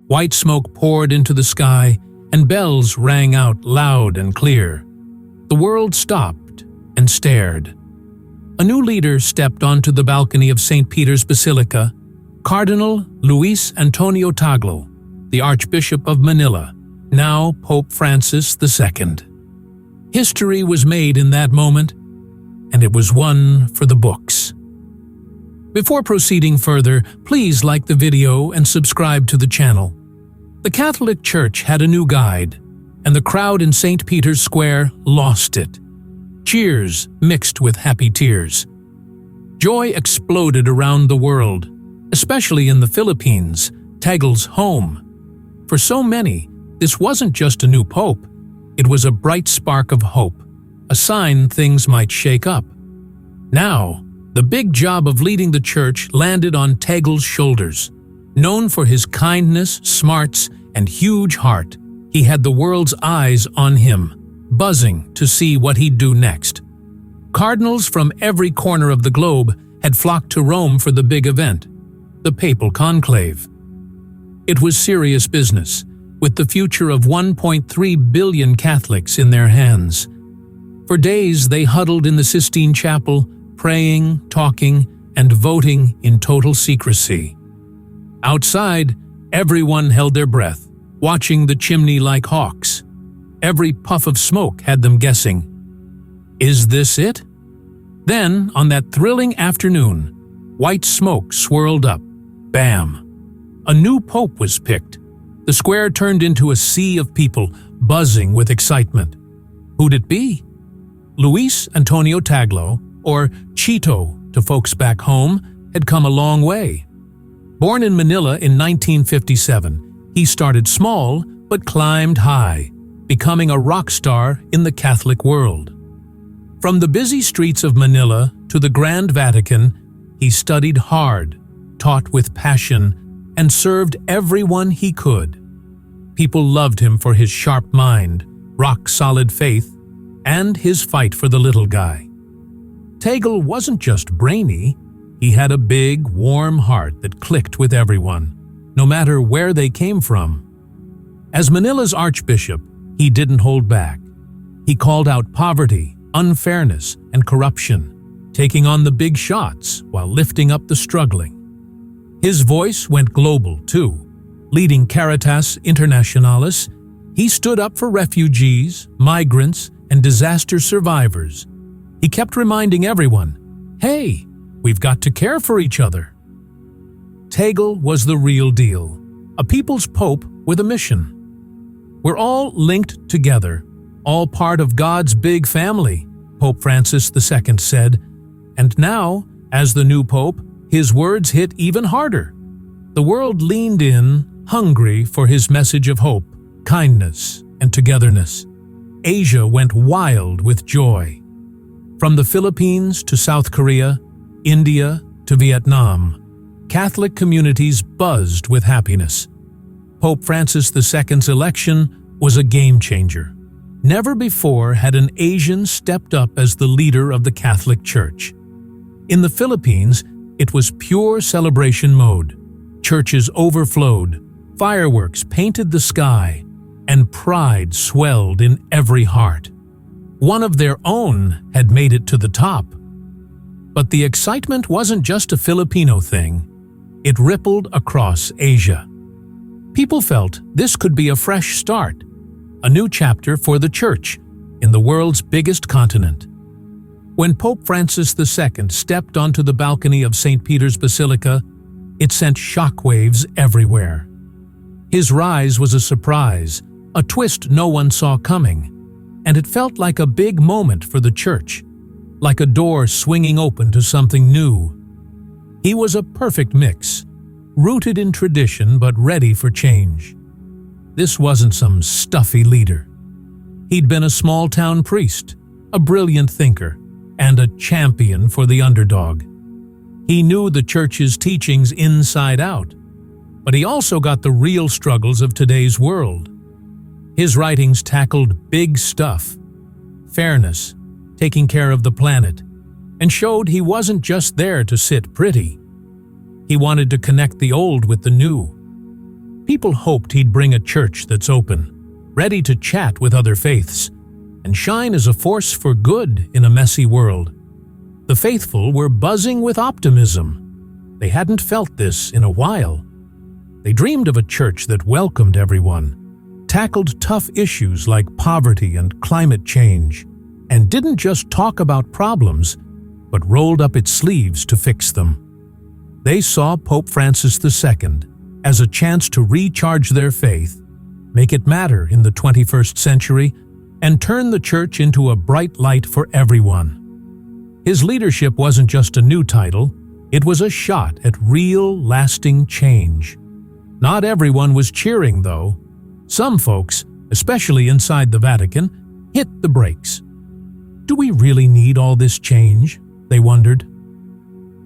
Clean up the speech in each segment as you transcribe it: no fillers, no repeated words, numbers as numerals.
White smoke poured into the sky, and bells rang out loud and clear. The world stopped and stared. A new leader stepped onto the balcony of St. Peter's Basilica, Cardinal Luis Antonio Tagle, the Archbishop of Manila, now Pope Francis II. History was made in that moment, and it was one for the books. Before proceeding further, please like the video and subscribe to the channel. The Catholic Church had a new guide, and the crowd in St. Peter's Square lost it. Cheers mixed with happy tears. Joy exploded around the world, especially in the Philippines, Tagle's home. For so many, this wasn't just a new pope. It was a bright spark of hope, a sign things might shake up. Now, the big job of leading the church landed on Tagle's shoulders. Known for his kindness, smarts, and huge heart, he had the world's eyes on him, buzzing to see what he'd do next. Cardinals from every corner of the globe had flocked to Rome for the big event, the papal conclave. It was serious business, with the future of 1.3 billion Catholics in their hands. For days they huddled in the Sistine Chapel, praying, talking, and voting in total secrecy. Outside, everyone held their breath, watching the chimney like hawks. Every puff of smoke had them guessing. Is this it? Then, on that thrilling afternoon, white smoke swirled up. Bam! A new pope was picked. The square turned into a sea of people, buzzing with excitement. Who'd it be? Luis Antonio Tagle, or Chito to folks back home, had come a long way. Born in Manila in 1957, he started small but climbed high, becoming a rock star in the Catholic world. From the busy streets of Manila to the Grand Vatican, he studied hard, taught with passion, and served everyone he could. People loved him for his sharp mind, rock-solid faith, and his fight for the little guy. Tagle wasn't just brainy, he had a big, warm heart that clicked with everyone, no matter where they came from. As Manila's archbishop, he didn't hold back. He called out poverty, unfairness, and corruption, taking on the big shots while lifting up the struggling. His voice went global, too. Leading Caritas Internationalis, he stood up for refugees, migrants, and disaster survivors. He kept reminding everyone, hey, we've got to care for each other. Tagle was the real deal, a people's pope with a mission. We're all linked together, all part of God's big family, Pope Francis II said. And now, as the new pope, his words hit even harder. The world leaned in, hungry for his message of hope, kindness, and togetherness. Asia went wild with joy. From the Philippines to South Korea, India to Vietnam, Catholic communities buzzed with happiness. Pope Francis II's election was a game-changer. Never before had an Asian stepped up as the leader of the Catholic Church. In the Philippines, it was pure celebration mode. Churches overflowed, fireworks painted the sky, and pride swelled in every heart. One of their own had made it to the top. But the excitement wasn't just a Filipino thing. It rippled across Asia. People felt this could be a fresh start, a new chapter for the Church in the world's biggest continent. When Pope Francis II stepped onto the balcony of St. Peter's Basilica, it sent shockwaves everywhere. His rise was a surprise, a twist no one saw coming, and it felt like a big moment for the Church, like a door swinging open to something new. He was a perfect mix, rooted in tradition but ready for change. This wasn't some stuffy leader. He'd been a small-town priest, a brilliant thinker, and a champion for the underdog. He knew the Church's teachings inside out, but he also got the real struggles of today's world. His writings tackled big stuff, fairness, taking care of the planet, and showed he wasn't just there to sit pretty. He wanted to connect the old with the new. People hoped he'd bring a church that's open, ready to chat with other faiths, and shine as a force for good in a messy world. The faithful were buzzing with optimism. They hadn't felt this in a while. They dreamed of a church that welcomed everyone, tackled tough issues like poverty and climate change, and didn't just talk about problems, but rolled up its sleeves to fix them. They saw Pope Francis II as a chance to recharge their faith, make it matter in the 21st century, and turn the church into a bright light for everyone. His leadership wasn't just a new title, it was a shot at real, lasting change. Not everyone was cheering, though. Some folks, especially inside the Vatican, hit the brakes. Do we really need all this change? They wondered.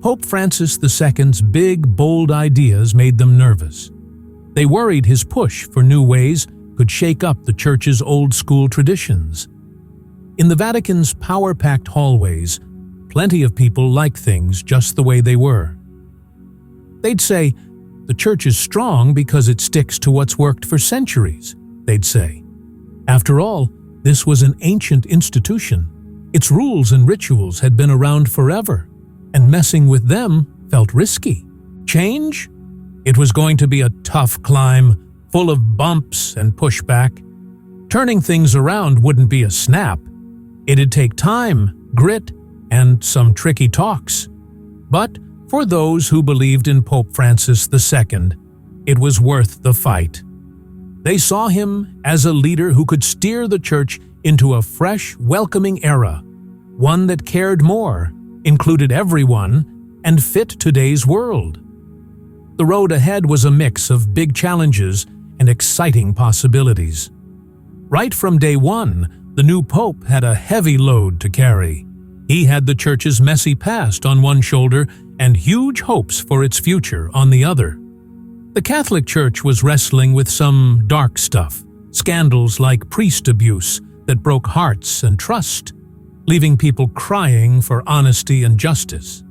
Pope Francis II's big, bold ideas made them nervous. They worried his push for new ways could shake up the church's old-school traditions. In the Vatican's power-packed hallways, plenty of people liked things just the way they were. They'd say, "The church is strong because it sticks to what's worked for centuries," they'd say. After all, this was an ancient institution. Its rules and rituals had been around forever, and messing with them felt risky. Change? It was going to be a tough climb, full of bumps and pushback. Turning things around wouldn't be a snap. It'd take time, grit, and some tricky talks. But for those who believed in Pope Francis II, it was worth the fight. They saw him as a leader who could steer the church into a fresh, welcoming era, one that cared more, included everyone, and fit today's world. The road ahead was a mix of big challenges and exciting possibilities. Right from day one, the new pope had a heavy load to carry. He had the church's messy past on one shoulder and huge hopes for its future on the other. The Catholic Church was wrestling with some dark stuff, scandals like priest abuse that broke hearts and trust, leaving people crying for honesty and justice.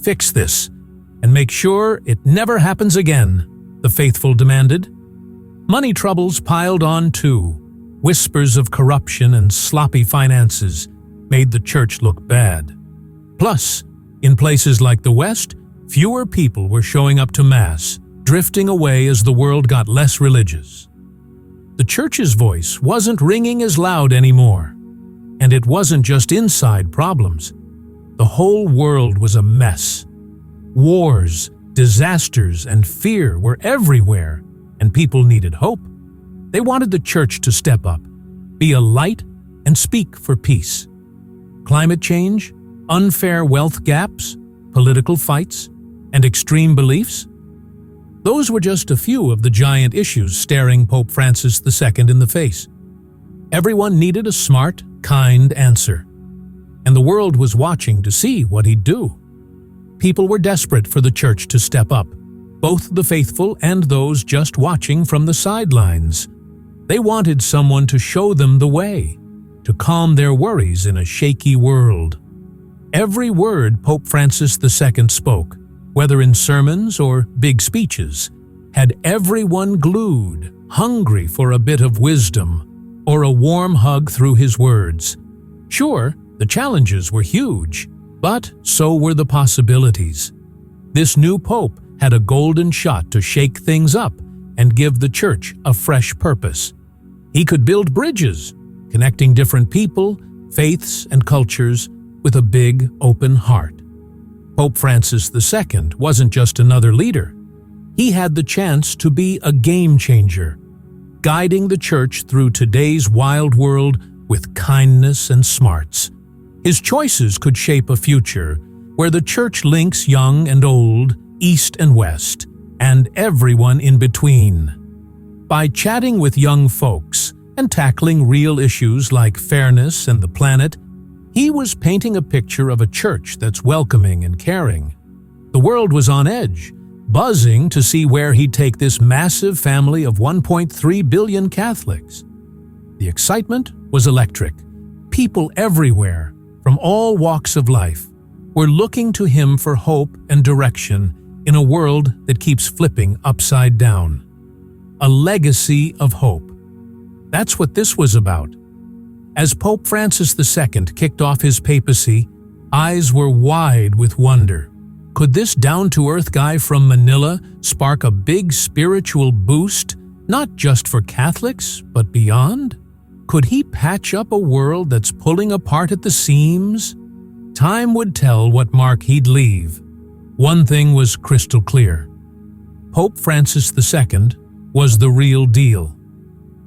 "Fix this, and make sure it never happens again," the faithful demanded. Money troubles piled on too. Whispers of corruption and sloppy finances made the church look bad. Plus, in places like the West, fewer people were showing up to Mass, drifting away as the world got less religious. The church's voice wasn't ringing as loud anymore. And it wasn't just inside problems. The whole world was a mess. Wars, disasters, and fear were everywhere, and people needed hope. They wanted the church to step up, be a light, and speak for peace. Climate change, unfair wealth gaps, political fights, and extreme beliefs? Those were just a few of the giant issues staring Pope Francis II in the face. Everyone needed a smart, kind answer, and the world was watching to see what he'd do. People were desperate for the church to step up, both the faithful and those just watching from the sidelines. They wanted someone to show them the way, to calm their worries in a shaky world. Every word Pope Francis II spoke, whether in sermons or big speeches, had everyone glued, hungry for a bit of wisdom or a warm hug through his words. Sure, the challenges were huge, but so were the possibilities. This new pope had a golden shot to shake things up and give the church a fresh purpose. He could build bridges, connecting different people, faiths, and cultures with a big, open heart. Pope Francis II wasn't just another leader. He had the chance to be a game changer, guiding the church through today's wild world with kindness and smarts. His choices could shape a future where the church links young and old, east and west, and everyone in between. By chatting with young folks and tackling real issues like fairness and the planet, he was painting a picture of a church that's welcoming and caring. The world was on edge, buzzing to see where he'd take this massive family of 1.3 billion Catholics. The excitement was electric. People everywhere, from all walks of life, were looking to him for hope and direction in a world that keeps flipping upside down. A legacy of hope. That's what this was about. As Pope Francis II kicked off his papacy, eyes were wide with wonder. Could this down-to-earth guy from Manila spark a big spiritual boost, not just for Catholics, but beyond? Could he patch up a world that's pulling apart at the seams? Time would tell what mark he'd leave. One thing was crystal clear. Pope Francis II was the real deal.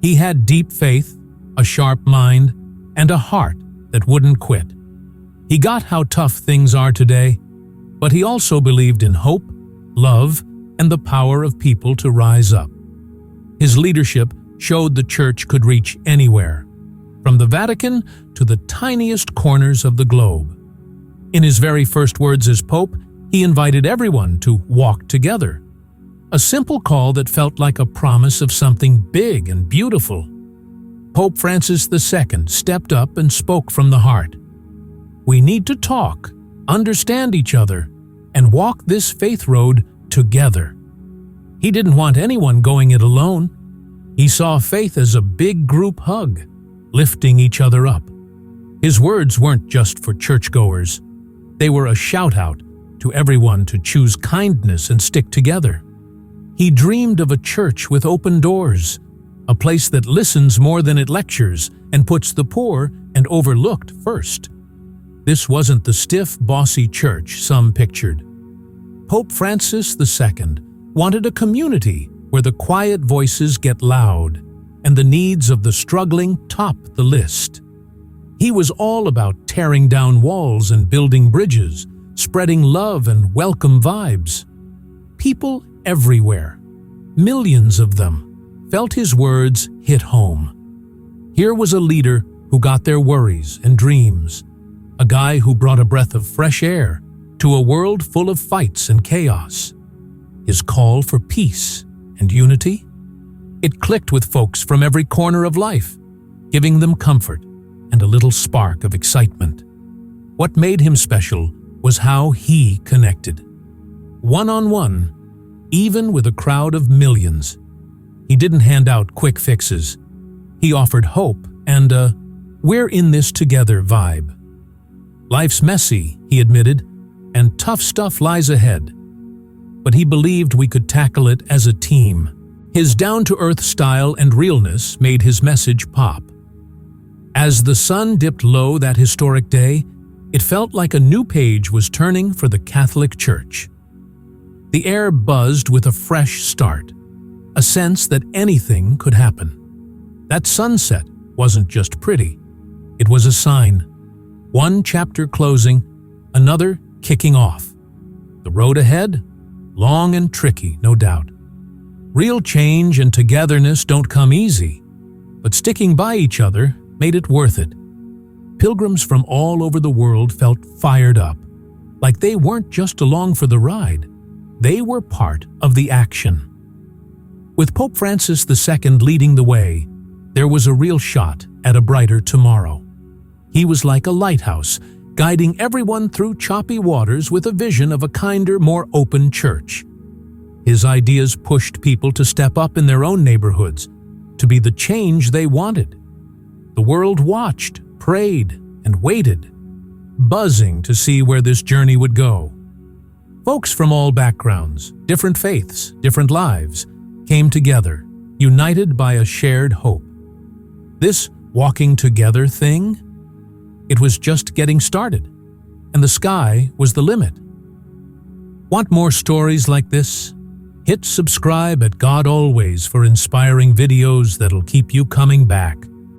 He had deep faith, a sharp mind, and a heart that wouldn't quit. He got how tough things are today, but he also believed in hope, love, and the power of people to rise up. His leadership showed the Church could reach anywhere, from the Vatican to the tiniest corners of the globe. In his very first words as Pope, he invited everyone to walk together. A simple call that felt like a promise of something big and beautiful. Pope Francis II stepped up and spoke from the heart. We need to talk, understand each other, and walk this faith road together. He didn't want anyone going it alone. He saw faith as a big group hug, lifting each other up. His words weren't just for churchgoers. They were a shout-out to everyone to choose kindness and stick together. He dreamed of a church with open doors, a place that listens more than it lectures and puts the poor and overlooked first. This wasn't the stiff, bossy church some pictured. Pope Francis II wanted a community where the quiet voices get loud and the needs of the struggling top the list. He was all about tearing down walls and building bridges, spreading love and welcome vibes. People everywhere, millions of them, felt his words hit home. Here was a leader who got their worries and dreams, a guy who brought a breath of fresh air to a world full of fights and chaos. His call for peace and unity? It clicked with folks from every corner of life, giving them comfort and a little spark of excitement. What made him special was how he connected. One-on-one, even with a crowd of millions. He didn't hand out quick fixes. He offered hope and a "we're in this together" vibe. Life's messy, he admitted, and tough stuff lies ahead. But he believed we could tackle it as a team. His down-to-earth style and realness made his message pop. As the sun dipped low that historic day, it felt like a new page was turning for the Catholic Church. The air buzzed with a fresh start, a sense that anything could happen. That sunset wasn't just pretty, it was a sign. One chapter closing, another kicking off. The road ahead? Long and tricky, no doubt. Real change and togetherness don't come easy, but sticking by each other made it worth it. Pilgrims from all over the world felt fired up, like they weren't just along for the ride, they were part of the action. With Pope Francis II leading the way, there was a real shot at a brighter tomorrow. He was like a lighthouse, guiding everyone through choppy waters with a vision of a kinder, more open church. His ideas pushed people to step up in their own neighborhoods, to be the change they wanted. The world watched, prayed, and waited, buzzing to see where this journey would go. Folks from all backgrounds, different faiths, different lives, came together, united by a shared hope. This walking together thing? It was just getting started, and the sky was the limit. Want more stories like this? Hit subscribe at God Always for inspiring videos that'll keep you coming back.